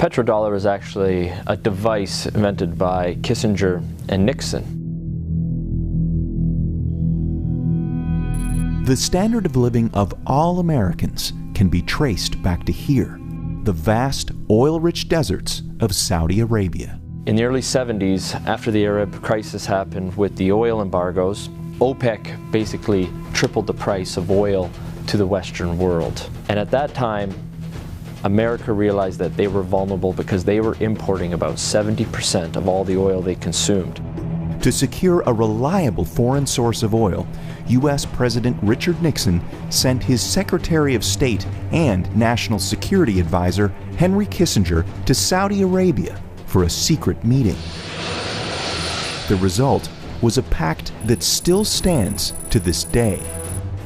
petrodollar is actually a device invented by Kissinger and Nixon. The standard of living of all Americans can be traced back to here, the vast oil-rich deserts of Saudi Arabia. In the early 70s, after the Arab crisis happened with the oil embargoes, OPEC basically tripled the price of oil to the Western world. And at that time, America realized that they were vulnerable because they were importing about 70% of all the oil they consumed. To secure a reliable foreign source of oil, U.S. President Richard Nixon sent his Secretary of State and National Security Advisor Henry Kissinger to Saudi Arabia for a secret meeting. The result was a pact that still stands to this day.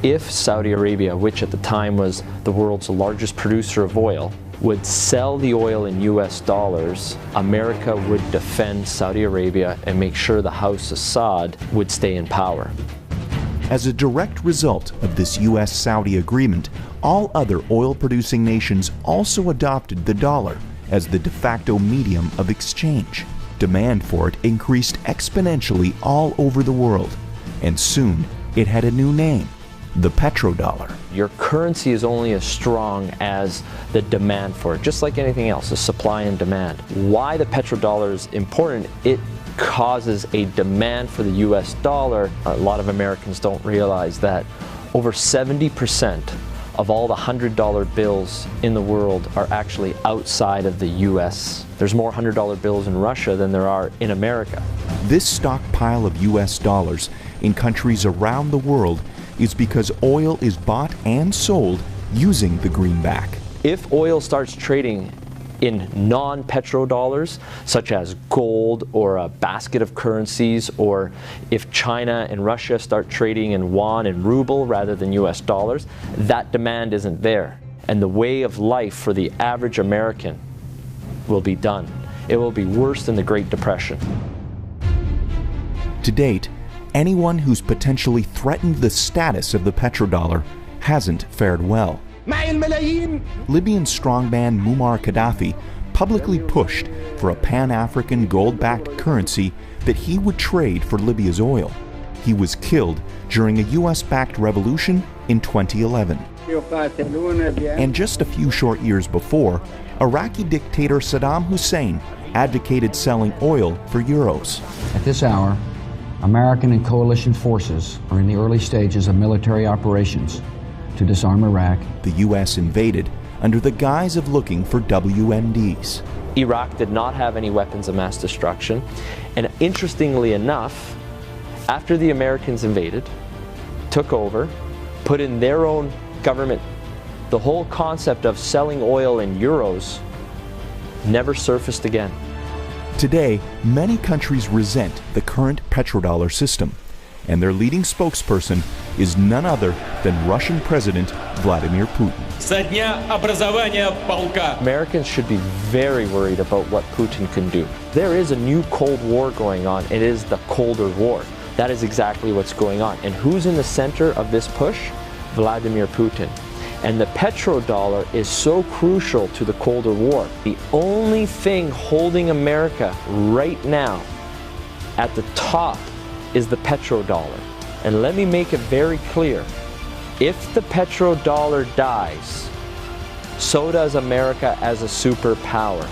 If Saudi Arabia, which at the time was the world's largest producer of oil, would sell the oil in US dollars, America would defend Saudi Arabia and make sure the House Assad would stay in power. As a direct result of this US-Saudi agreement, all other oil-producing nations also adopted the dollar as the de facto medium of exchange. Demand for it increased exponentially all over the world, and soon it had a new name: the petrodollar. Your currency is only as strong as the demand for it, just like anything else, the supply and demand. Why the petrodollar is important, it causes a demand for the US dollar. A lot of Americans don't realize that over 70% of all the $100 bills in the world are actually outside of the US. There's more $100 bills in Russia than there are in America. This stockpile of US dollars in countries around the world is because oil is bought and sold using the greenback. If oil starts trading in non-petrodollars, such as gold or a basket of currencies, or if China and Russia start trading in yuan and ruble rather than US dollars, that demand isn't there. And the way of life for the average American will be done. It will be worse than the Great Depression. To date, anyone who's potentially threatened the status of the petrodollar hasn't fared well. Libyan strongman Muammar Gaddafi publicly pushed for a Pan-African gold-backed currency that he would trade for Libya's oil. He was killed during a US-backed revolution in 2011. And just a few short years before, Iraqi dictator Saddam Hussein advocated selling oil for euros. At this hour, American and coalition forces are in the early stages of military operations to disarm Iraq. The U.S. invaded under the guise of looking for WMDs. Iraq did not have any weapons of mass destruction, and interestingly enough, after the Americans invaded, took over, put in their own government, the whole concept of selling oil in euros never surfaced again. Today, many countries resent the current petrodollar system, and their leading spokesperson is none other than Russian President Vladimir Putin. Americans should be very worried about what Putin can do. There is a new Cold War going on. It is the colder war. That is exactly what's going on. And who's in the center of this push? Vladimir Putin. And the petrodollar is so crucial to the colder war. The only thing holding America right now at the top is the petrodollar. And let me make it very clear, if the petrodollar dies, so does America as a superpower.